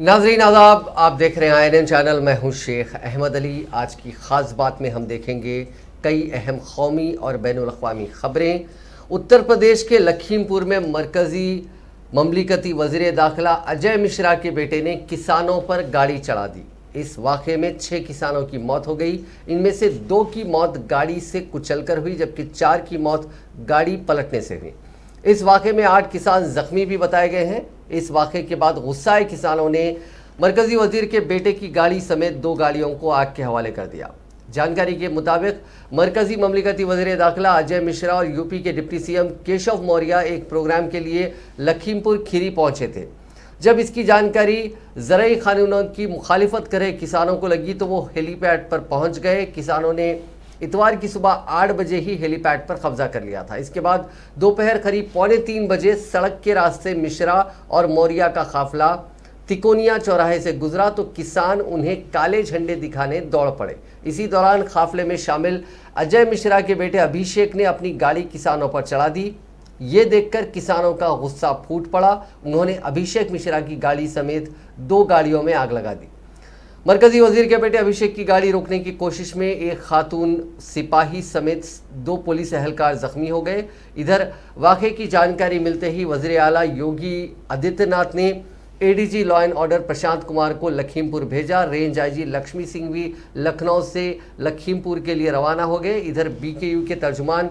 नाजरीन आदाब, आप देख रहे हैं INN चैनल। मैं हूं शेख अहमद अली। आज की ख़ास बात में हम देखेंगे कई अहम कौमी और बैनुल-अक़वामी ख़बरें। उत्तर प्रदेश के लखीमपुर में मरकज़ी ममलिकती वज़ीर दाखिला अजय मिश्रा के बेटे ने किसानों पर गाड़ी चढ़ा दी। इस वाक़े में 6 किसानों की मौत हो गई। इनमें से 2 की मौत गाड़ी से कुचलकर हुई, जबकि 4 की मौत गाड़ी पलटने से हुई। इस वाक़े में 8 किसान ज़ख्मी भी बताए गए हैं। इस वाक़े के बाद गुस्साए किसानों ने मरकज़ी वज़ीर के बेटे की गाड़ी समेत 2 गाड़ियों को आग के हवाले कर दिया। जानकारी के मुताबिक मरकज़ी ममलिकती वज़ीर दाखिला अजय मिश्रा और यूपी के डिप्टी CM केशव मौर्य एक प्रोग्राम के लिए लखीमपुर खीरी पहुंचे थे। जब इसकी जानकारी ज़रई कानूनों की मुखालिफत करे किसानों को लगी तो वो हेलीपैड पर पहुंच गए। किसानों ने इतवार की सुबह 8 बजे ही हेलीपैड पर कब्जा कर लिया था। इसके बाद दोपहर करीब 2:45 बजे सड़क के रास्ते मिश्रा और मौर्य का काफिला तिकोनिया चौराहे से गुजरा तो किसान उन्हें काले झंडे दिखाने दौड़ पड़े। इसी दौरान काफिले में शामिल अजय मिश्रा के बेटे अभिषेक ने अपनी गाड़ी किसानों पर चढ़ा दी। ये देखकर किसानों का गुस्सा फूट पड़ा। उन्होंने अभिषेक मिश्रा की गाड़ी समेत 2 गाड़ियों में आग लगा दी। मरकज़ी वज़ीर के बेटे अभिषेक की गाड़ी रोकने की कोशिश में एक खातून सिपाही समेत 2 पुलिस एहलकार जख्मी हो गए। इधर वाक़े की जानकारी मिलते ही वज़ीर आला योगी आदित्यनाथ ने ADG law and order Prashant Kumar को लखीमपुर भेजा। रेंज IG लक्ष्मी सिंह भी लखनऊ से लखीमपुर के लिए रवाना हो गए। इधर BKU के तर्जुमान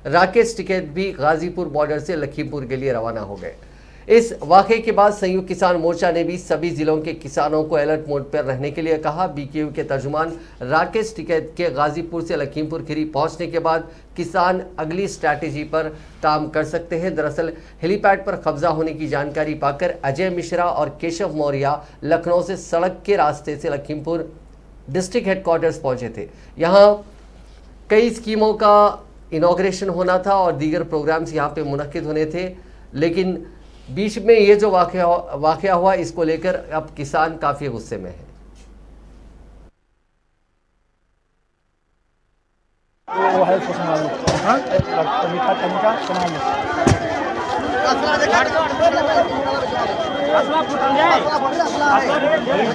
राकेश टिकैत भी गाजीपुर बॉर्डर से लखीमपुर के लिए रवाना हो गए। इस वाक़े के बाद संयुक्त किसान मोर्चा ने भी सभी जिलों के किसानों को अलर्ट मोड पर रहने के लिए कहा। BKU के तर्जुमान राकेश टिकैत के गाजीपुर से लखीमपुर खीरी पहुंचने के बाद किसान अगली स्ट्रैटेजी पर काम कर सकते हैं। दरअसल हेलीपैड पर कब्जा होने की जानकारी पाकर अजय मिश्रा और केशव मौर्य लखनऊ से सड़क के रास्ते से लखीमपुर डिस्ट्रिक्ट हेडक्वार्टर्स पहुंचे थे। यहाँ कई स्कीमों का इनॉग्रेशन होना था और दीगर प्रोग्राम्स यहाँ पे मुनक्किद होने थे, लेकिन बीच में ये जो वाक़या हुआ इसको लेकर अब किसान काफ़ी गुस्से में है।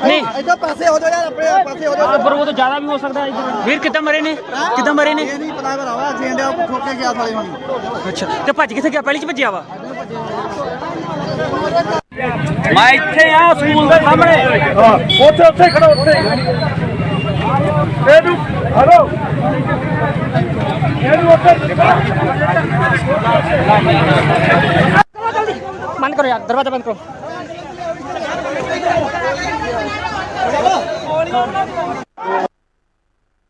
नहीं ऐसा पैसे हो जाए यार, पैसे हो जाए पर वो तो ज्यादा भी हो सकता है। फिर कितना मरे ने ये नहीं पता करावा जेंडे को ठोक के गया साले होनी। अच्छा ते भज किथे गया? पहली च भज्जिया वा मैं ਇੱਥੇ ਆ ਸਕੂਲ ਦੇ ਸਾਹਮਣੇ ਉੱਥੇ ਖੜਾ ਉੱਥੇ ਇਹਨੂੰ ਹਲੋ ਇਹਨੂੰ ਉੱਥੇ बंद करो यार, दरवाजा बंद करो।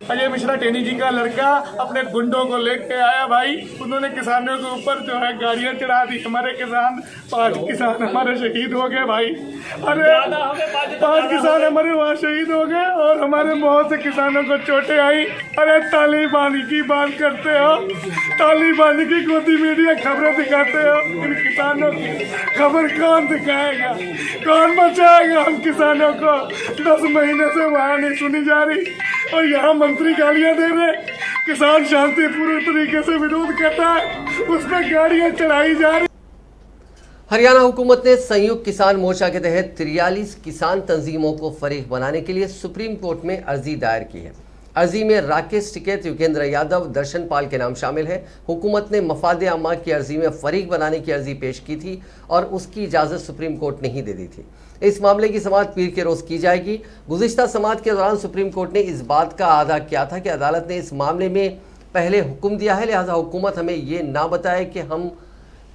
अजय मिश्रा टेनी जी का लड़का अपने गुंडों को लेके आया भाई। उन्होंने किसानों के ऊपर जो है गाड़ियां चढ़ा दी। हमारे किसान 5 किसान हमारे शहीद हो गए भाई। अरे 5 किसान हमारे वहाँ शहीद हो गए और हमारे बहुत से किसानों को चोटें आई। अरे तालिबानी की बात करते हो, तालिबानी की गोदी मीडिया खबरें दिखाते हो। इन किसानों की खबर कौन दिखाएगा, कौन बचाएगा हम किसानों को? 10 महीने से वहाँ नहीं सुनी जा रही और यहाँ मंत्री गालियां दे रहे। किसान शांतिपूर्ण तरीके से विरोध करता है, उस पर गाड़ियां चढ़ाई जा रही। हरियाणा हुकूमत ने संयुक्त किसान मोर्चा के तहत 43 किसान तंजीमों को फरीक बनाने के लिए सुप्रीम कोर्ट में अर्जी दायर की है। अर्जी में राकेश टिकैत, युगेंद्र यादव, दर्शन पाल के नाम शामिल है। हुकूमत ने मफाद आमा की अर्जी में फरीक बनाने की अर्जी पेश की थी और उसकी इजाज़त सुप्रीम कोर्ट ने ही दे दी थी। इस मामले की समाअत पीर के रोज़ की जाएगी। गुज़िश्ता समाअत के दौरान सुप्रीम कोर्ट ने इस बात का आदा किया था कि अदालत ने इस मामले में पहले हुक्म दिया है, लिहाजा हुकूमत हमें ये ना बताए कि हम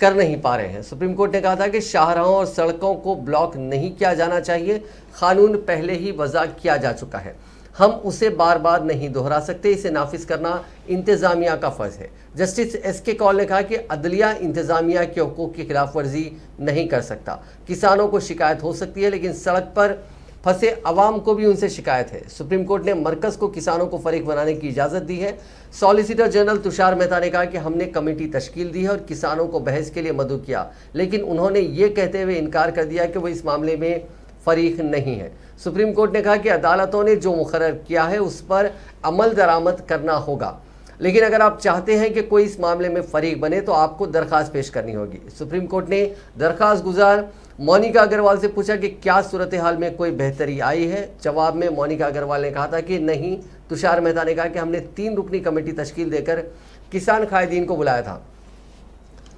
कर नहीं पा रहे हैं। सुप्रीम कोर्ट ने कहा था कि शाहराहों और सड़कों को ब्लॉक नहीं किया जाना चाहिए। कानून पहले ही वज़ा किया जा चुका है, हम उसे बार बार नहीं दोहरा सकते। इसे नाफिज करना इंतज़ामिया का फ़र्ज़ है। जस्टिस SK कौल ने कहा कि अदलिया इंतज़ामिया के हुकूक़ की खिलाफ वर्जी नहीं कर सकता। किसानों को शिकायत हो सकती है, लेकिन सड़क पर फंसे अवाम को भी उनसे शिकायत है। सुप्रीम कोर्ट ने मरकज़ को किसानों को फरीक बनाने की इजाज़त दी है। सॉलिसिटर जनरल तुषार मेहता ने कहा कि हमने कमेटी तश्कील दी है और किसानों को बहस के लिए मदऊ किया, लेकिन उन्होंने ये कहते हुए इनकार कर दिया कि वो इस मामले में फरीक नहीं है। सुप्रीम कोर्ट ने कहा कि अदालतों ने जो मुकर्रर किया है उस पर अमल दरामद करना होगा। लेकिन अगर आप चाहते हैं कि कोई इस मामले में फरीक बने तो आपको दरख्वास्त पेश करनी होगी। सुप्रीम कोर्ट ने दरख्वास्त गुजार मोनिका अग्रवाल से पूछा कि क्या सूरत हाल में कोई बेहतरी आई है। जवाब में मोनिका अग्रवाल ने कहा था कि नहीं। तुषार मेहता ने कहा कि हमने 3 रुकनी कमेटी तश्कील देकर किसान कायदीन को बुलाया था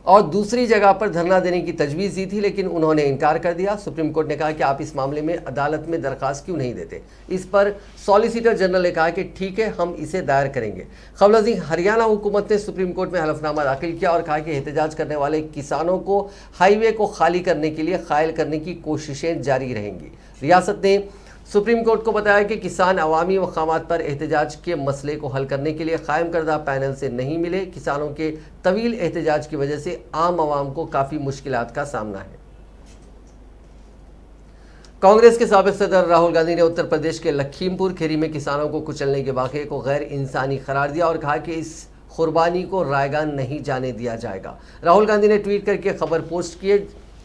और दूसरी जगह पर धरना देने की तजवीज़ दी थी, लेकिन उन्होंने इनकार कर दिया। सुप्रीम कोर्ट ने कहा कि आप इस मामले में अदालत में दरख्वास्त क्यों नहीं देते। इस पर सॉलिसिटर जनरल ने कहा कि ठीक है, हम इसे दायर करेंगे। खबरजी हरियाणा हुकूमत ने सुप्रीम कोर्ट में हलफनामा दाखिल किया और कहा कि एहतजाज करने वाले किसानों को हाईवे को खाली करने के लिए कायल करने की कोशिशें जारी रहेंगी। रियासत ने सुप्रीम कोर्ट को बताया कि किसान अवामी मकामात पर एहतजाज के मसले को हल करने के लिए कायम करदा पैनल से नहीं मिले। किसानों के तवील एहतजाज की वजह से आम आवाम को काफ़ी मुश्किलात का सामना है। कांग्रेस के साबिक सदर राहुल गांधी ने उत्तर प्रदेश के लखीमपुर खीरी में किसानों को कुचलने के वाक़े को गैर इंसानी करार दिया और कहा कि इस कुर्बानी को रायगान नहीं जाने दिया जाएगा। राहुल गांधी ने ट्वीट करके खबर पोस्ट की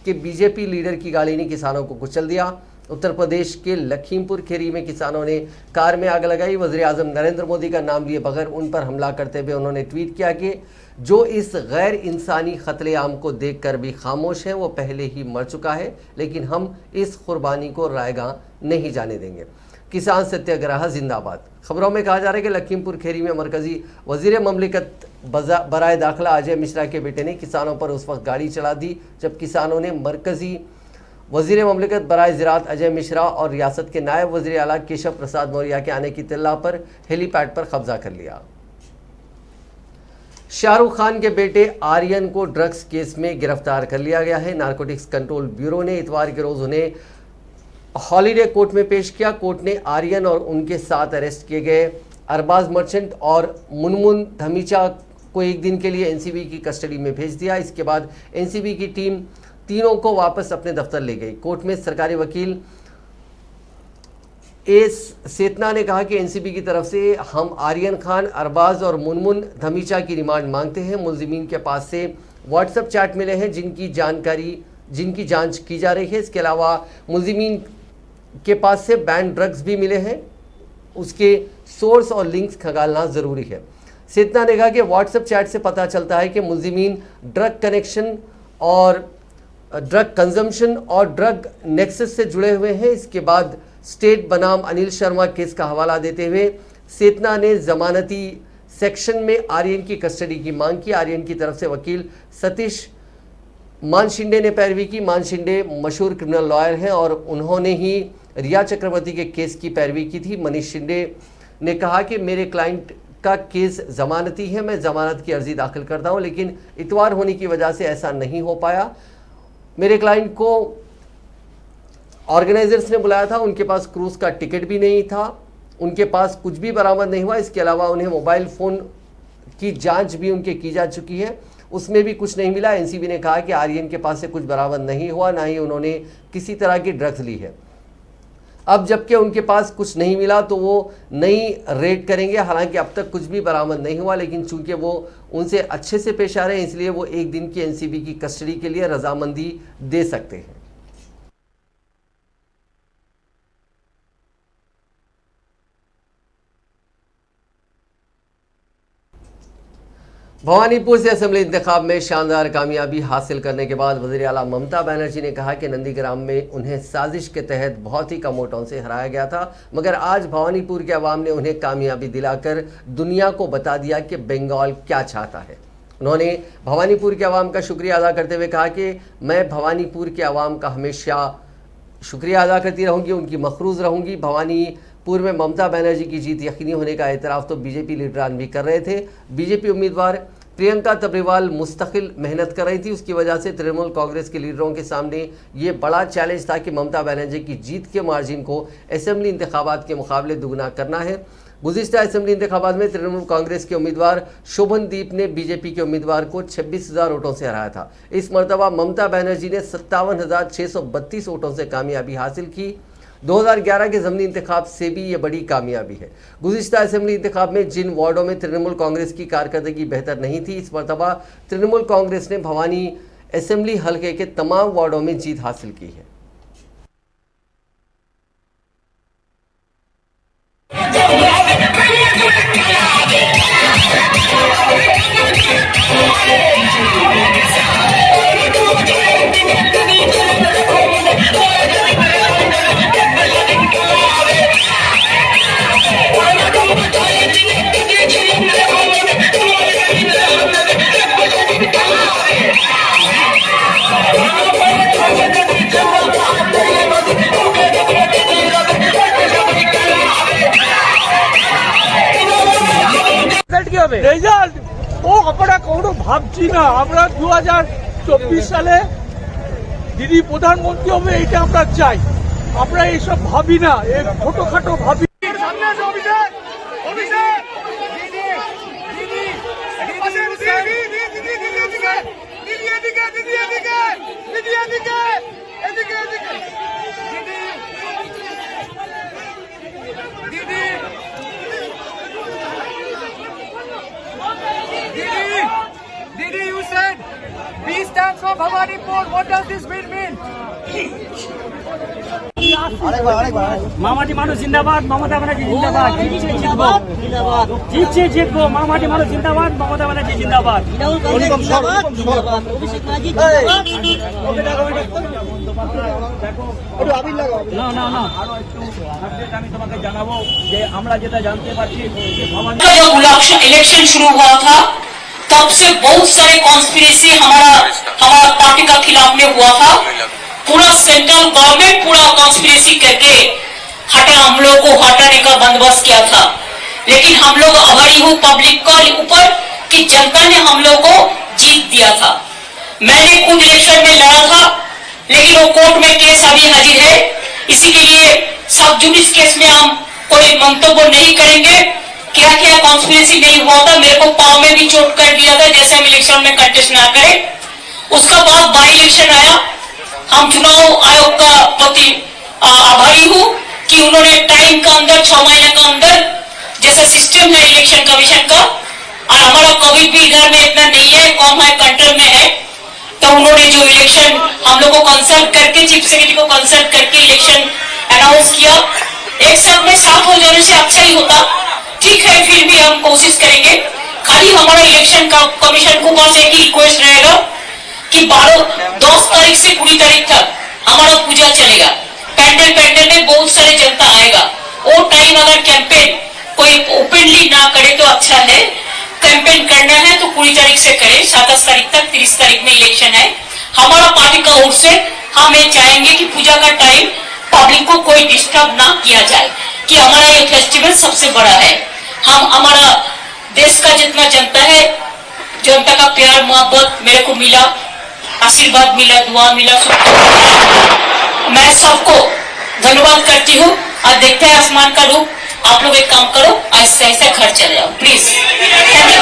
कि बीजेपी लीडर की गाड़ी ने किसानों को कुचल दिया। उत्तर प्रदेश के लखीमपुर खीरी में किसानों ने कार में आग लगाई। वज़ीर-ए-आज़म नरेंद्र मोदी का नाम लिए बगैर उन पर हमला करते हुए उन्होंने ट्वीट किया कि जो इस गैर इंसानी कत्लेआम को देखकर भी खामोश है वो पहले ही मर चुका है, लेकिन हम इस कुर्बानी को रायगा नहीं जाने देंगे। किसान सत्याग्रह जिंदाबाद। खबरों में कहा जा रहा है कि लखीमपुर खीरी में मरकजी वज़ीर ममलिकत बराए दाखिला अजय मिश्रा के बेटे ने किसानों पर उस वक्त गाड़ी चला दी जब किसानों ने मरकजी वज़ीर ममलिकत बराए ज़राअत अजय मिश्रा और रियासत के नायब वज़ीर आला केशव प्रसाद मौर्य के आने की इत्तला पर हेलीपैड पर कब्जा कर लिया। शाहरुख खान के बेटे आर्यन को ड्रग्स केस में गिरफ्तार कर लिया गया है। नारकोटिक्स कंट्रोल ब्यूरो ने इतवार के रोज़ उन्हें हॉलीडे कोर्ट में पेश किया। कोर्ट ने आर्यन और उनके साथ अरेस्ट किए गए अरबाज मर्चेंट और मुनमुन धमीचा को एक दिन के लिए एनसीबी की कस्टडी में भेज दिया। इसके बाद एनसीबी की टीम तीनों को वापस अपने दफ्तर ले गई। कोर्ट में सरकारी वकील एस सेतना ने कहा कि एनसीबी की तरफ से हम आर्यन खान, अरबाज और मुनमुन धमीचा की रिमांड मांगते हैं। मुलजिमीन के पास से व्हाट्सएप चैट मिले हैं जिनकी जांच की जा रही है। इसके अलावा मुलजिमीन के पास से बैन ड्रग्स भी मिले हैं, उसके सोर्स और लिंक्स खंगालना ज़रूरी है। सेतना ने कहा कि व्हाट्सएप चैट से पता चलता है कि मुलजिमीन ड्रग कनेक्शन और ड्रग कंजम्पशन और ड्रग नेक्सस से जुड़े हुए हैं। इसके बाद स्टेट बनाम अनिल शर्मा केस का हवाला देते हुए सेतना ने जमानती सेक्शन में आर्यन की कस्टडी की मांग की। आर्यन की तरफ से वकील सतीश मानशिंडे ने पैरवी की। मानशिंडे मशहूर क्रिमिनल लॉयर हैं और उन्होंने ही रिया चक्रवर्ती के केस की पैरवी की थी। मनीष शिंदे ने कहा कि मेरे क्लाइंट का केस जमानती है, मैं जमानत की अर्जी दाखिल करता हूं, लेकिन इतवार होने की वजह से ऐसा नहीं हो पाया। मेरे क्लाइंट को ऑर्गेनाइजर्स ने बुलाया था, उनके पास क्रूज का टिकट भी नहीं था, उनके पास कुछ भी बरामद नहीं हुआ। इसके अलावा उन्हें मोबाइल फ़ोन की जांच भी उनके की जा चुकी है, उसमें भी कुछ नहीं मिला। एनसीबी ने कहा कि आर्यन के पास से कुछ बरामद नहीं हुआ, ना ही उन्होंने किसी तरह की ड्रग्स ली है। अब जबकि उनके पास कुछ नहीं मिला तो वो नई रेड करेंगे। हालांकि अब तक कुछ भी बरामद नहीं हुआ, लेकिन चूंकि वो उनसे अच्छे से पेश आ रहे हैं इसलिए वो एक दिन की एनसीबी की कस्टडी के लिए रजामंदी दे सकते हैं। भवानीपुर से असेंबली इंतखाब में शानदार कामयाबी हासिल करने के बाद वज़ीर आला ममता बनर्जी ने कहा कि नंदीग्राम में उन्हें साजिश के तहत बहुत ही कम वोटों से हराया गया था, मगर आज भवानीपुर के अवाम ने उन्हें कामयाबी दिलाकर दुनिया को बता दिया कि बंगाल क्या चाहता है। उन्होंने भवानीपुर के अवाम का शुक्रिया अदा करते हुए कहा कि मैं भवानीपुर के अवाम का हमेशा शुक्रिया अदा करती रहूँगी, उनकी मखरूज़ रहूँगी। भवानीपुर में ममता बनर्जी की जीत यकीनी होने का एतराफ़ तो बीजेपी लीडरान भी कर रहे थे। बीजेपी उम्मीदवार प्रियंका तब्रेवाल मुस्तकिल मेहनत कर रही थी, उसकी वजह से तृणमूल कांग्रेस के लीडरों के सामने ये बड़ा चैलेंज था कि ममता बनर्जी की जीत के मार्जिन को असेंबली इंतखाबात के मुकाबले दुगना करना है। गुज़िश्ता असेंबली इंतखाबात में तृणमूल कांग्रेस के उम्मीदवार शोभनदीप ने बीजेपी के उम्मीदवार को 26,000 वोटों से हराया था। इस मरतबा ममता बनर्जी ने 57,632 वोटों से कामयाबी हासिल की। 2011 के ज़मीनी इंतखाब से भी ये बड़ी कामयाबी है। गुज़िश्ता असेंबली इंतखाब में जिन वार्डों में तृणमूल कांग्रेस की कारकर्दगी बेहतर नहीं थी, इस मरतबा तृणमूल कांग्रेस ने भवानी असेंबली हलके के तमाम वार्डों में जीत हासिल की है। রেজাল্ট ও আমরা কোনো ভাবছি না। আমরা 2024 সালে দিদি প্রধানমন্ত্রী হবে এটা আমরা চাই। আমরা এইসব ভাবি না, এই ছোটখাটো ভাবি। Didi, you said B stands for Bhawanipur. What does this win mean? মামাটি মানুষ জিন্দাবাদ, মমতা ব্যানার্জি জিন্দাবাদ। জিতছে জিতবো, মামাটি মানুষ জিন্দাবাদ, মমতা ব্যানার্জি জিন্দাবাদ। না না না, আরো একটু আপডেট আমি তোমাকে জানাবো যে আমরা যেটা জানতে পারছি যে ভবানী जब इलेक्शन शुरू हुआ था तब से बहुत सारे कॉन्स्पिरेसी हमारा पार्टी का खिलाफ में हुआ था। पूरा सेंट्रल गवर्नमेंट पूरा कॉन्स्पिरेसी करके हम लोग को हटाने का बंदोबस्त किया था। लेकिन हम लोग आभारी हूँ पब्लिक का ऊपर कि जनता ने हम लोग को जीत दिया था। मैंने खुद इलेक्शन में लड़ा था, लेकिन वो कोर्ट में केस अभी हाजिर है। इसी के लिए सब जुडिस केस में हम कोई मंतव्य नहीं करेंगे। क्या क्या कॉन्स्पिरेसी नहीं हुआ था, मेरे को पाँव में भी चोट कर दिया था जैसे हम इलेक्शन में कंटेस्ट ना करें। उसका बाद बाई इलेक्शन आया। हम चुनाव आयोग का प्रति आभारी हूँ कि उन्होंने टाइम का अंदर 6 महीने का अंदर जैसा सिस्टम है इलेक्शन कमीशन का, और हमारा कोविड भी इधर में इतना नहीं है, कम है, कंट्रोल में है, तो उन्होंने जो इलेक्शन हम लोग को कंसल्ट करके चीफ सेक्रेटरी को कंसल्ट करके इलेक्शन अनाउंस किया। एक साथ में साफ हो जाने से अच्छा ही होता। ठीक है, फिर भी हम कोशिश करेंगे। खाली हमारा इलेक्शन का कमीशन को बस एक ही रिक्वेस्ट रहेगा कि 10 तारीख से 20 तारीख तक हमारा पूजा चलेगा। पैंडल में बहुत सारे जनता आएगा। वो टाइम अगर कैंपेन कोई ओपनली ना करे तो अच्छा है। कैंपेन करना है तो 20 तारीख से करें, 27 तारीख तक, 30 तारीख में इलेक्शन है। हमारा पार्टी का ओर से हम ये चाहेंगे कि पूजा का टाइम पब्लिक को कोई डिस्टर्ब ना किया जाए, कि हमारा ये फेस्टिवल सबसे बड़ा है। हम हमारा देश का जितना जनता है, जनता का प्यार मोहब्बत मेरे को मिला, आशीर्वाद मिला, दुआ मिला, मैं सबको धन्यवाद करती हूँ। और देखते हैं आसमान का रूप। आप लोग एक काम करो, ऐसे ऐसे घर चले जाओ प्लीज। Thank you.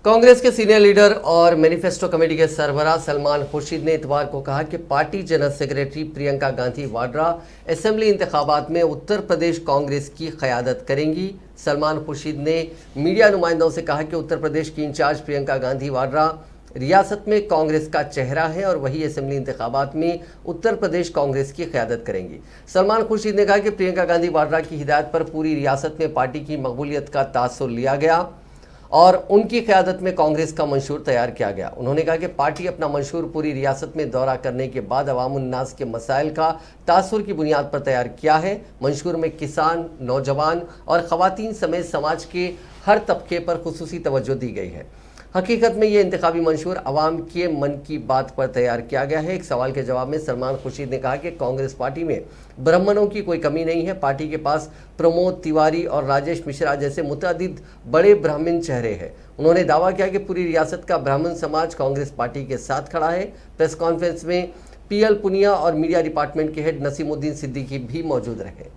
कांग्रेस के सीनियर लीडर और मैनिफेस्टो कमेटी के सरबराह सलमान खुर्शीद ने इतवार को कहा कि party general secretary Priyanka Gandhi Vadra assembly इंतखाबात में उत्तर प्रदेश कांग्रेस की क़यादत करेंगी। सलमान खुर्शीद ने मीडिया नुमाइंदों से कहा कि उत्तर प्रदेश की इंचार्ज प्रियंका गांधी वाड्रा रियासत में कांग्रेस का चेहरा है और वही असेंबली इंतखाबात में उत्तर प्रदेश कांग्रेस की क़यादत करेंगी। सलमान खुर्शीद ने कहा कि प्रियंका गांधी वाड्रा की हिदायत पर पूरी रियासत में पार्टी की मकबूलियत का तासुर लिया गया और उनकी क़यादत में कांग्रेस का मंशूर तैयार किया गया। उन्होंने कहा कि पार्टी अपना मंशूर पूरी रियासत में दौरा करने के बाद अवामुन्नास के मसाइल का तासुर की बुनियाद पर तैयार किया है। मंशूर में किसान, नौजवान और ख़वातीन समेत समाज के हर तबके पर खुसूसी तवज्जो दी गई है। हकीकत में ये इंतखाबी मंशूर अवाम के मन की बात पर तैयार किया गया है। एक सवाल के जवाब में सलमान खुर्शीद ने कहा कि कांग्रेस पार्टी में ब्राह्मणों की कोई कमी नहीं है। पार्टी के पास प्रमोद तिवारी और राजेश मिश्रा जैसे मुतअद्दिद बड़े ब्राह्मण चेहरे हैं। उन्होंने दावा किया कि पूरी रियासत का ब्राह्मण समाज कांग्रेस पार्टी के साथ खड़ा है। प्रेस कॉन्फ्रेंस में PL पुनिया और मीडिया डिपार्टमेंट के हेड नसीमुद्दीन सिद्दीकी भी मौजूद रहे।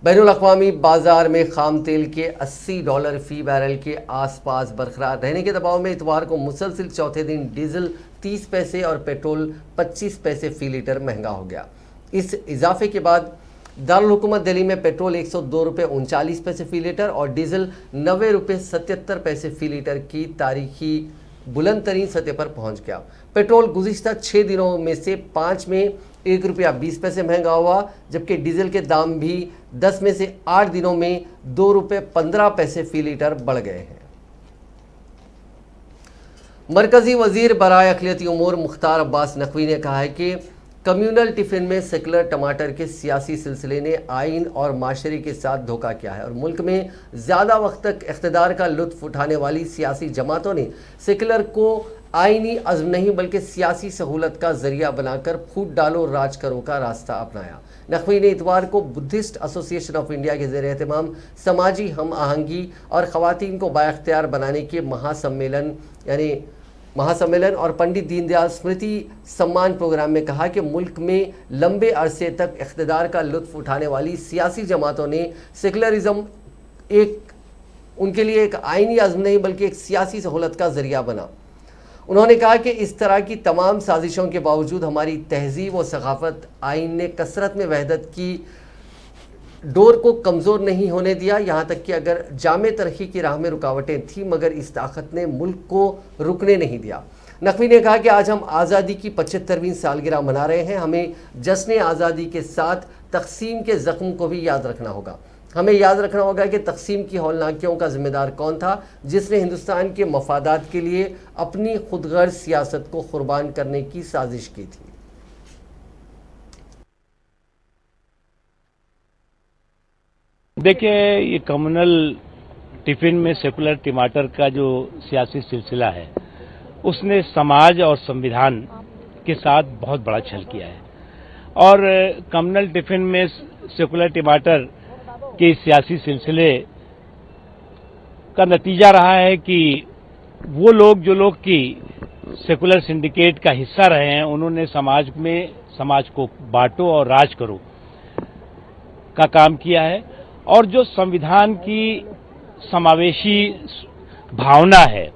बैनुल अक़वामी बाजार में खाम तेल के $80 फी बैरल के आसपास बरकरार रहने के दबाव में इतवार को मुसलसिल चौथे दिन डीजल 30 पैसे और पेट्रोल 25 पैसे फी लीटर महंगा हो गया। इस इजाफे के बाद दारुल हुकूमत दिल्ली में पेट्रोल 102 रुपये 39 पैसे फी लीटर और डीजल 90 रुपये 77 पैसे फी लीटर की तारीखी बुलंद तरीन सतह पर पहुंच गया। पेट्रोल गुज़िश्ता 6 दिनों में से 5 में 1 रुपया 20 पैसे महंगा हुआ, जबकि डीजल के दाम भी 10 में से 8 दिनों में 2 रुपये 15 पैसे फी लीटर बढ़ गए हैं। मरकजी वजीर बराए अक़लियती उमूर मुख्तार अब्बास नकवी ने कहा है कि कम्युनल टिफ़िन में सेकुलर टमाटर के सियासी सिलसिले ने आइन और माशरे के साथ धोखा किया है और मुल्क में ज़्यादा वक्त तक इक़्तिदार का लुत्फ़ उठाने वाली सियासी जमातों ने सेकुलर को आइनी अज़्म नहीं बल्कि सियासी सहूलत का ज़रिया बनाकर फूट डालो राज करो का रास्ता अपनाया। नकवी ने इतवार को बुद्धिस्ट एसोसिएशन ऑफ इंडिया के ज़ेर एहतमाम समाजी हम आहंगी और ख़वातीन को बाइख्तियार बनाने के महासम्मेलन और पंडित दीनदयाल स्मृति सम्मान प्रोग्राम में कहा कि मुल्क में लंबे अरसे तक इक़्तिदार का लुत्फ़ उठाने वाली सियासी जमातों ने सेकुलरिज़म उनके लिए एक आइनी अज़्म नहीं बल्कि एक सियासी सहूलत का ज़रिया बना। उन्होंने कहा कि इस तरह की तमाम साजिशों के बावजूद हमारी तहज़ीब व सक़ाफ़त आइन ने कसरत में वहदत की डोर को कमज़ोर नहीं होने दिया, यहाँ तक कि अगर जामे तरक्की की राह में रुकावटें थीं मगर इस ताकत ने मुल्क को रुकने नहीं दिया। नकवी ने कहा कि आज हम आज़ादी की 75वीं सालगिरह मना रहे हैं। हमें जश्न आज़ादी के साथ तकसीम के ज़ख्म को भी याद रखना होगा। हमें याद रखना होगा कि तकसीम की हौलनाकियों का ज़िम्मेदार कौन था, जिसने हिंदुस्तान के मफादात के लिए अपनी खुदगर्ज़ सियासत को कुर्बान करने की साजिश की थी। देखिए, ये कम्युनल टिफ़िन में सेकुलर टमाटर का जो सियासी सिलसिला है उसने समाज और संविधान के साथ बहुत बड़ा छल किया है और कम्युनल टिफ़िन में सेकुलर टमाटर के सियासी सिलसिले का नतीजा रहा है कि वो लोग जो लोग की सेकुलर सिंडिकेट का हिस्सा रहे हैं उन्होंने समाज को बांटो और राज करो का काम किया है और जो संविधान की समावेशी भावना है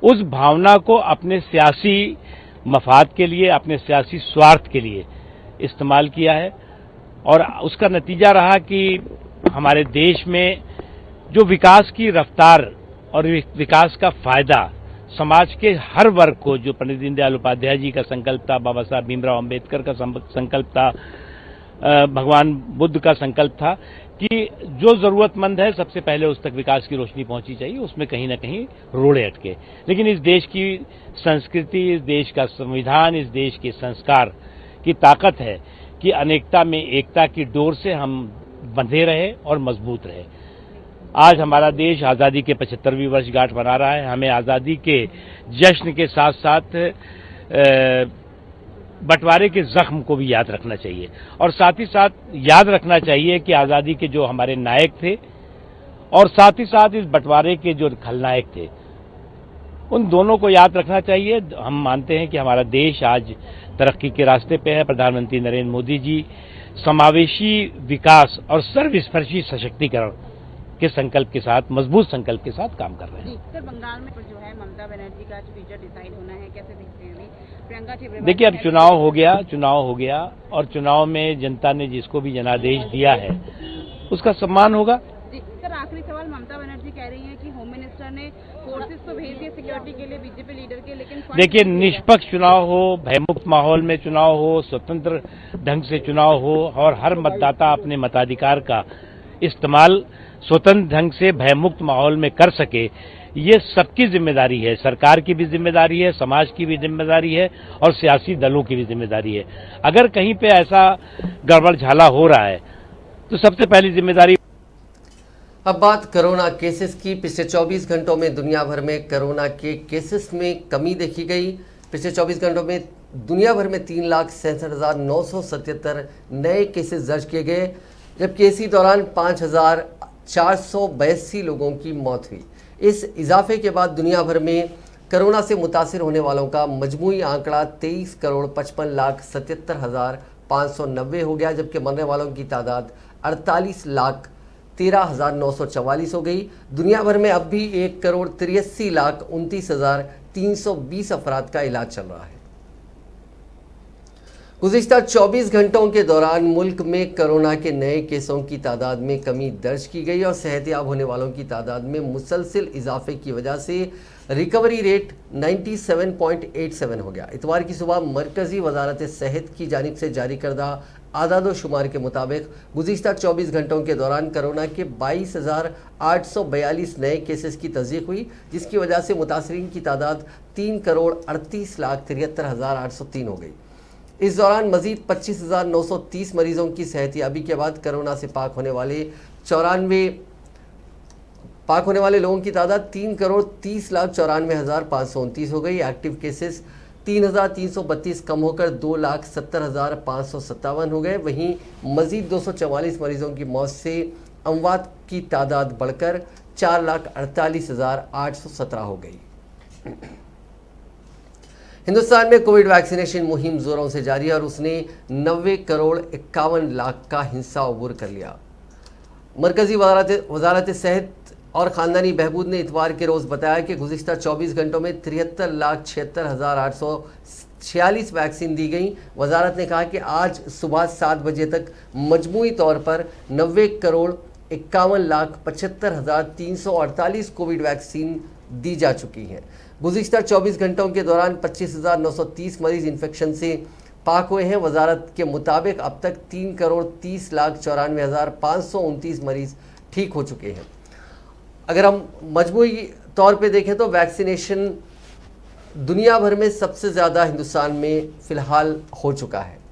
उस भावना को अपने सियासी मफाद के लिए, अपने सियासी स्वार्थ के लिए इस्तेमाल किया है और उसका नतीजा रहा कि हमारे देश में जो विकास की रफ्तार और विकास का फायदा समाज के हर वर्ग को, जो पंडित दीनदयाल उपाध्याय जी का संकल्प था, बाबा साहब भीमराव अंबेडकर का संकल्प था, भगवान बुद्ध का संकल्प था कि जो जरूरतमंद है सबसे पहले उस तक विकास की रोशनी पहुंची चाहिए, उसमें कहीं ना कहीं रोड़े अटके। लेकिन इस देश की संस्कृति, इस देश का संविधान, इस देश के संस्कार की ताकत है कि अनेकता में एकता की डोर से हम बंधे रहे और मजबूत रहे। आज हमारा देश आज़ादी के 75वीं वर्षगांठ मना रहा है। हमें आज़ादी के जश्न के साथ साथ बंटवारे के जख्म को भी याद रखना चाहिए और साथ ही साथ याद रखना चाहिए कि आज़ादी के जो हमारे नायक थे और साथ ही साथ इस बंटवारे के जो खलनायक थे, उन दोनों को याद रखना चाहिए। हम मानते हैं कि हमारा देश आज तरक्की के रास्ते पे है। प्रधानमंत्री नरेंद्र मोदी जी समावेशी विकास और सर्वस्पर्शी सशक्तिकरण के संकल्प के साथ, मजबूत संकल्प के साथ काम कर रहे हैं। सर, बंगाल में जो है ममता बनर्जी का फ्यूचर डिसाइड होना है, कैसे देखते हैं? प्रियंका देखिए, अब चुनाव हो गया और चुनाव में जनता ने जिसको भी जनादेश दिया है उसका सम्मान होगा। सर, आखिरी सवाल, ममता बनर्जी कह रही हैं कि होम मिनिस्टर ने फोर्सेस तो भेज दिए सिक्योरिटी के लिए बीजेपी लीडर के, लेकिन देखिए, निष्पक्ष चुनाव हो, भयमुक्त माहौल में चुनाव हो, स्वतंत्र ढंग से चुनाव हो और हर मतदाता अपने मताधिकार का इस्तेमाल स्वतंत्र ढंग से भयमुक्त माहौल में कर सके, ये सबकी जिम्मेदारी है। सरकार की भी जिम्मेदारी है, समाज की भी जिम्मेदारी है और सियासी दलों की भी जिम्मेदारी है। अगर कहीं पे ऐसा गड़बड़ झाला हो रहा है तो सबसे पहली जिम्मेदारी। अब बात कोरोना केसेस की। पिछले 24 घंटों में दुनिया भर में कोरोना के केसेस में कमी देखी गई। पिछले 24 घंटों में दुनिया भर में 3,67,977 नए केसेस दर्ज किए गए, जबकि इसी दौरान 5,482 लोगों की मौत हुई। इस इजाफे के बाद दुनिया भर में कोरोना से मुतासिर होने वालों का मजमूई आंकड़ा 23,55,77,590 हो गया, जबकि मरने वालों की तादाद 48,13,944 हो गई। दुनिया भर में अब भी 1,83,29,320 अफराद का इलाज चल रहा है। गुज़िश्ता 24 घंटों के दौरान मुल्क में कोरोना के नए केसों की तादाद में कमी दर्ज की गई और सेहतयाब होने वालों की तादाद में मुसलसिल इजाफे की वजह से रिकवरी रेट 97.87 हो गया। इतवार की सुबह मरकज़ी वजारत सेहत की जानिब से जारी करदा आदाद शुमार के मुताबिक गुज़िश्ता 24 घंटों के दौरान कोरोना के 22,842 नए केसेस की तस्दीक हुई, जिसकी वजह से मुतासरीन की तादाद 3,38,73,803 हो गई। इस दौरान मजीद 25,930 मरीजों की सेहतयाबी के बाद कोरोना से पाक होने वाले लोगों की तादाद 3,30,94,529 हो गई। एक्टिव केसेस 3,332 कम होकर 2,70,557 हो गए। वहीं मजीद 244 मरीजों की मौत से अमवात की तादाद बढ़कर 4,48,817 हो गई। हिंदुस्तान में कोविड वैक्सीनेशन मुहिम जोरों से जारी है और उसने 90,51,00,000 का हिस्सा अबूर कर लिया। मरकज़ी वजारत सेहत और ख़ानदानी बहबूद ने इतवार के रोज़ बताया कि गुज़िश्ता 24 घंटों में 73,76,846 वैक्सीन दी गई। वजारत ने कहा कि आज सुबह 7 बजे तक मजमूई तौर पर 90,51,75,348 कोविड वैक्सीन दी जा चुकी हैं। गुज़िश्ता 24 घंटों के दौरान 25,930 मरीज इन्फेक्शन से पाक हुए हैं। वजारत के मुताबिक अब तक 3,30,94,529 मरीज ठीक हो चुके हैं। अगर हम मजमूई तौर पे देखें तो वैक्सीनेशन दुनिया भर में सबसे ज़्यादा हिंदुस्तान में फ़िलहाल हो चुका है।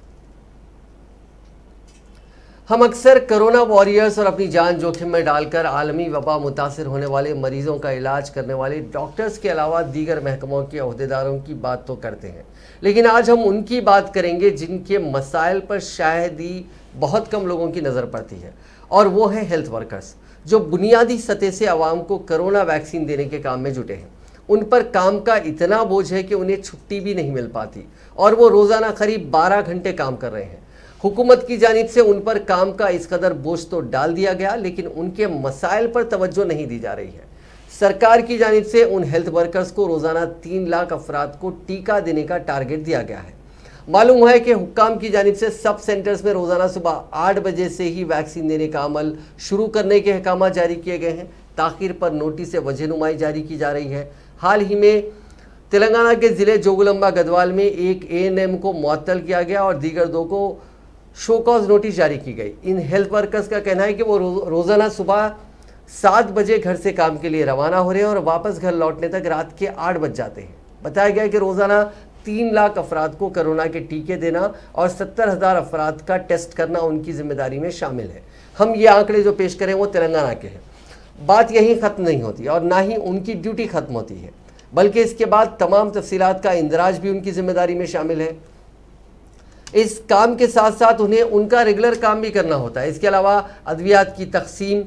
हम अक्सर कोरोना वॉरियर्स और अपनी जान जोखिम में डालकर आलमी वबा मुतासिर होने वाले मरीजों का इलाज करने वाले डॉक्टर्स के अलावा दीगर महकमों के अहदेदारों की बात तो करते हैं, लेकिन आज हम उनकी बात करेंगे जिनके मसाइल पर शायद ही बहुत कम लोगों की नज़र पड़ती है, और वो हैं हेल्थ वर्कर्स, जो बुनियादी सतह से आवाम को कोरोना वैक्सीन देने के काम में जुटे हैं। उन पर काम का इतना बोझ है कि उन्हें छुट्टी भी नहीं मिल पाती और वो रोज़ाना करीब 12 घंटे काम कर रहे हैं। हुकूमत की जानिब से उन पर काम का इस कदर बोझ तो डाल दिया गया, लेकिन उनके मसाइल पर तवज्जो नहीं दी जा रही है। सरकार की जानिब से उन हेल्थ वर्कर्स को रोज़ाना 3 लाख अफराद को टीका देने का टारगेट दिया गया है। मालूम हुआ है कि हुक्काम की जानिब से सब सेंटर्स में रोज़ाना सुबह 8 बजे से ही वैक्सीन देने का अमल शुरू करने के अहकाम जारी किए गए हैं। ताख़ीर पर नोटिस वजहनुमाई जारी की जा रही है। हाल ही में तेलंगाना के ज़िले जोगुलंबा गदवाल में एक ANM को मुअत्तल किया गया और दीगर 2 को शो कॉज नोटिस जारी की गई। इन हेल्थ वर्कर्स का कहना है कि वो रोज़ाना सुबह 7 बजे घर से काम के लिए रवाना हो रहे हैं और वापस घर लौटने तक रात के 8 बज जाते हैं। बताया गया कि रोज़ाना 3 लाख अफराद को कोरोना के टीके देना और 70,000 अफराद का टेस्ट करना उनकी जिम्मेदारी में शामिल है। हम ये आंकड़े जो पेश करें वो तेलंगाना के हैं। बात यहीं ख़त्म नहीं होती और ना ही उनकी ड्यूटी ख़त्म होती है, बल्कि इसके बाद तमाम तफसीलात का इंदराज भी उनकी जिम्मेदारी में शामिल है। इस काम के साथ साथ उन्हें उनका रेगुलर काम भी करना होता है। इसके अलावा अद्वियात की तकसीम,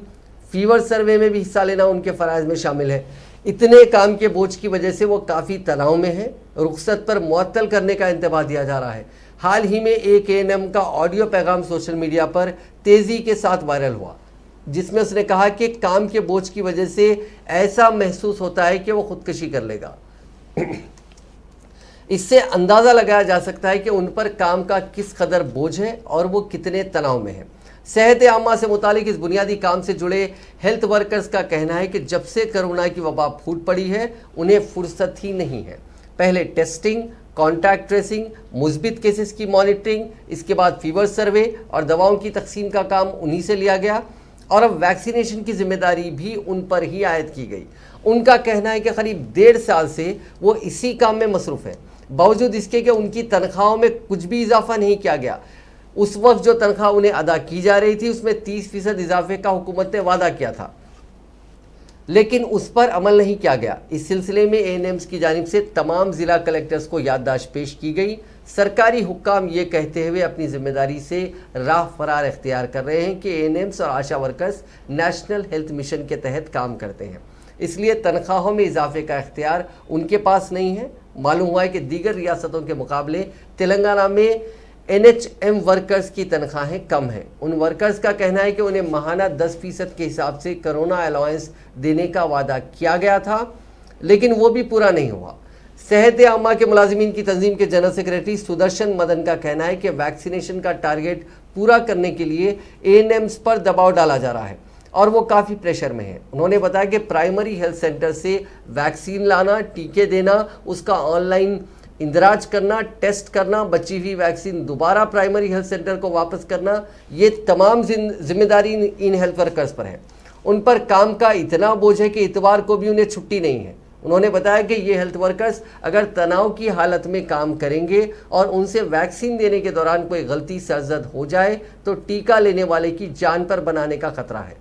फीवर सर्वे में भी हिस्सा लेना उनके फ़राइज़ में शामिल है। इतने काम के बोझ की वजह से वो काफ़ी तनाव में है। रुखसत पर मुअत्तल करने का इंतबाह दिया जा रहा है। हाल ही में एक ANM का ऑडियो पैगाम सोशल मीडिया पर तेज़ी के साथ वायरल हुआ, जिसमें उसने कहा कि काम के बोझ की वजह से ऐसा महसूस होता है कि वो खुदकशी कर लेगा। इससे अंदाज़ा लगाया जा सकता है कि उन पर काम का किस कदर बोझ है और वो कितने तनाव में है। सेहत आमा से मुतालिक इस बुनियादी काम से जुड़े हेल्थ वर्कर्स का कहना है कि जब से कोरोना की वबा फूट पड़ी है उन्हें फुर्सत ही नहीं है। पहले टेस्टिंग, कॉन्टैक्ट ट्रेसिंग, मुस्बित केसेस की मॉनिटरिंग, इसके बाद फीवर सर्वे और दवाओं की तकसीम का काम उन्हीं से लिया गया और अब वैक्सीनेशन की जिम्मेदारी भी उन पर ही आयद की गई। उनका कहना है कि करीब 1.5 साल से वो इसी काम में मसरूफ़ है, बावजूद इसके कि उनकी तनख्वाहों में कुछ भी इजाफा नहीं किया गया। उस वक्त जो तनख्वाह उन्हें अदा की जा रही थी उसमें 30% इजाफे का हुकूमत ने वादा किया था, लेकिन उस पर अमल नहीं किया गया। इस सिलसिले में ANMs की जानिब से तमाम ज़िला कलेक्टर्स को याददाश्त पेश की गई। सरकारी हुक्काम ये कहते हुए अपनी जिम्मेदारी से राह फरार इख्तियार कर रहे हैं कि ANMs और आशा वर्कर्स नेशनल हेल्थ मिशन के तहत काम करते हैं, इसलिए तनख्वाहों में इजाफे का इख्तियार उनके पास नहीं है। मालूम हुआ है कि दीगर रियासतों के मुकाबले तेलंगाना में NHM वर्कर्स की तनख्वाहें कम हैं। उन वर्कर्स का कहना है कि उन्हें माहाना 10% के हिसाब से कोरोना अलाउंस देने का वादा किया गया था, लेकिन वो भी पूरा नहीं हुआ। सेहत आमा के मुलाजिमीन की तंजीम के जनरल सेक्रेटरी सुदर्शन मदन का कहना है कि वैक्सीनेशन का टारगेट पूरा करने के लिए एएनएम्स पर दबाव डाला जा रहा है और वो काफ़ी प्रेशर में है। उन्होंने बताया कि प्राइमरी हेल्थ सेंटर से वैक्सीन लाना, टीके देना, उसका ऑनलाइन इंदराज करना, टेस्ट करना, बची हुई वैक्सीन दोबारा प्राइमरी हेल्थ सेंटर को वापस करना, ये तमाम जिम्मेदारी इन हेल्थ वर्कर्स पर है। उन पर काम का इतना बोझ है कि इतवार को भी उन्हें छुट्टी नहीं है। उन्होंने बताया कि ये हेल्थ वर्कर्स अगर तनाव की हालत में काम करेंगे और उनसे वैक्सीन देने के दौरान कोई गलती सरजद हो जाए तो टीका लेने वाले की जान पर बनाने का खतरा है।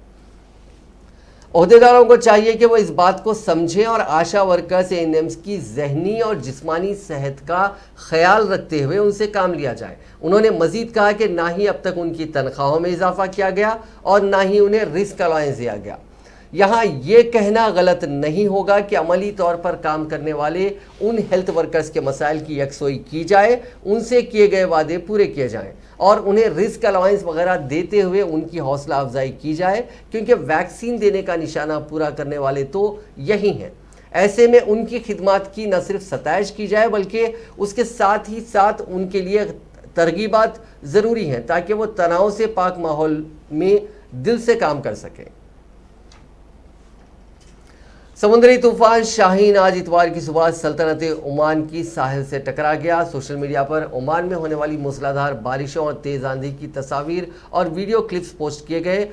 ओहदेदारों को चाहिए कि वो इस बात को समझें और आशा वर्कर्स एएनएम्स की जहनी और जिस्मानी सेहत का ख्याल रखते हुए उनसे काम लिया जाए। उन्होंने मजीद कहा कि ना ही अब तक उनकी तनख्वाहों में इजाफा किया गया और ना ही उन्हें रिस्क अलाउंस दिया गया। यहाँ ये कहना गलत नहीं होगा कि अमली तौर पर काम करने वाले उन हेल्थ वर्कर्स के मसाइल की यकसोई की जाए, उनसे किए गए वादे पूरे किए जाएं और उन्हें रिस्क अलाउंस वगैरह देते हुए उनकी हौसला अफजाई की जाए, क्योंकि वैक्सीन देने का निशाना पूरा करने वाले तो यही हैं। ऐसे में उनकी खिदमत की न सिर्फ सताइश की जाए बल्कि उसके साथ ही साथ उनके लिए तरगीबात ज़रूरी हैं ताकि वो तनाव से पाक माहौल में दिल से काम कर सकें। समुद्री तूफान शाहीन आज इतवार की सुबह सल्तनत ओमान की साहिल से टकरा गया। सोशल मीडिया पर ओमान में होने वाली मूसलाधार बारिशों और तेज आंधी की तस्वीर और वीडियो क्लिप्स पोस्ट किए गए।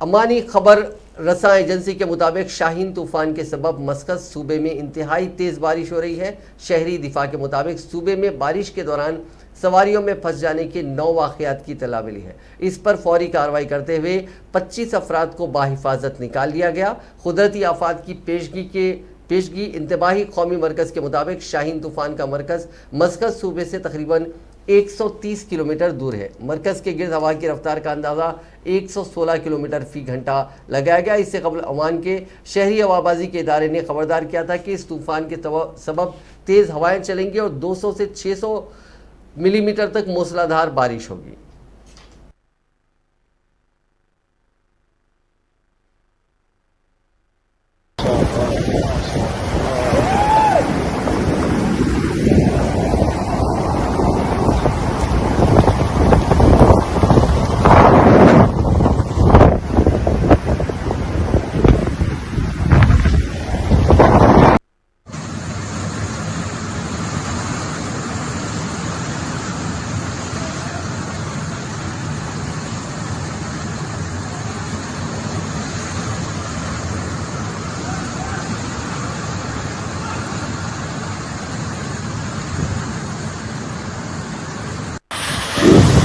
अमानी खबर रसा एजेंसी के मुताबिक शाहीन तूफान के सबब मस्कत सूबे में इंतहाई तेज बारिश हो रही है। शहरी दिफा के मुताबिक सूबे में बारिश के दौरान सवारियों में फंस जाने के 9 वाक़यात की इत्तला मिली है। इस पर फौरी कार्रवाई करते हुए 25 अफराद को बाहिफाजत निकाल लिया गया। कुदरती आफात की पेशगी इंतबाही कौमी मरकज़ के मुताबिक शाहीन तूफान का मरकज़ मस्कत सूबे से तकरीबन 130 किलोमीटर दूर है। मरकज़ के गिर्द हवा की रफ्तार का अंदाज़ा 116 किलोमीटर फी घंटा लगाया गया। इससे कबल ओमान के शहरी हवाबाजी के इदारे ने खबरदार किया था कि इस तूफ़ान के सबब तेज़ हवाएं चलेंगी और 200 से 600 मिलीमीटर तक मूसलाधार बारिश होगी।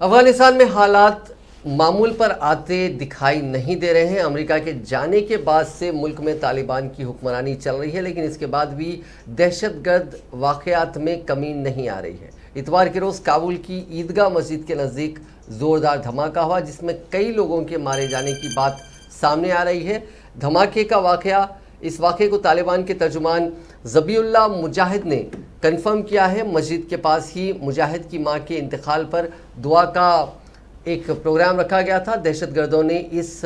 अफगानिस्तान में हालात मामूल पर आते दिखाई नहीं दे रहे हैं। अमेरिका के जाने के बाद से मुल्क में तालिबान की हुक्मरानी चल रही है, लेकिन इसके बाद भी दहशतगर्द वाक़यात में कमी नहीं आ रही है। इतवार के रोज़ काबुल की ईदगाह मस्जिद के नज़दीक ज़ोरदार धमाका हुआ जिसमें कई लोगों के मारे जाने की बात सामने आ रही है। धमाके का वाक़या, इस वाक़े को तालिबान के तर्जुमान ज़बीउल्लाह मुजाहिद ने कन्फर्म किया है। मस्जिद के पास ही मुजाहिद की मां के इंतकाल पर दुआ का एक प्रोग्राम रखा गया था। दहशतगर्दों ने इस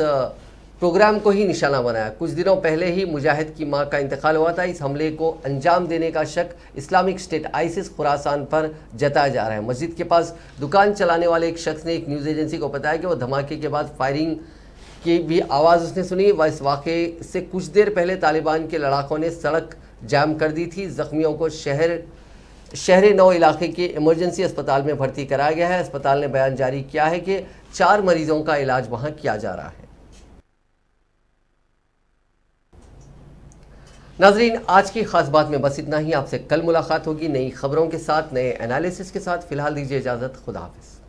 प्रोग्राम को ही निशाना बनाया। कुछ दिनों पहले ही मुजाहिद की मां का इंतकाल हुआ था। इस हमले को अंजाम देने का शक इस्लामिक स्टेट आईसिस खुरासान पर जताया जा रहा है। मस्जिद के पास दुकान चलाने वाले एक शख्स ने एक न्यूज़ एजेंसी को बताया कि वो धमाके के बाद फायरिंग की भी आवाज़ उसने सुनी। वह इस वाक़े से कुछ देर पहले तालिबान के लड़ाकों ने सड़क जाम कर दी थी। ज़ख्मियों को शहर नौ इलाके के इमरजेंसी अस्पताल में भर्ती कराया गया है। अस्पताल ने बयान जारी किया है कि 4 मरीजों का इलाज वहां किया जा रहा है। नाजरीन, आज की खास बात में बस इतना ही। आपसे कल मुलाकात होगी नई खबरों के साथ, नए एनालिसिस के साथ। फिलहाल दीजिए इजाजत। खुदा हाफिज।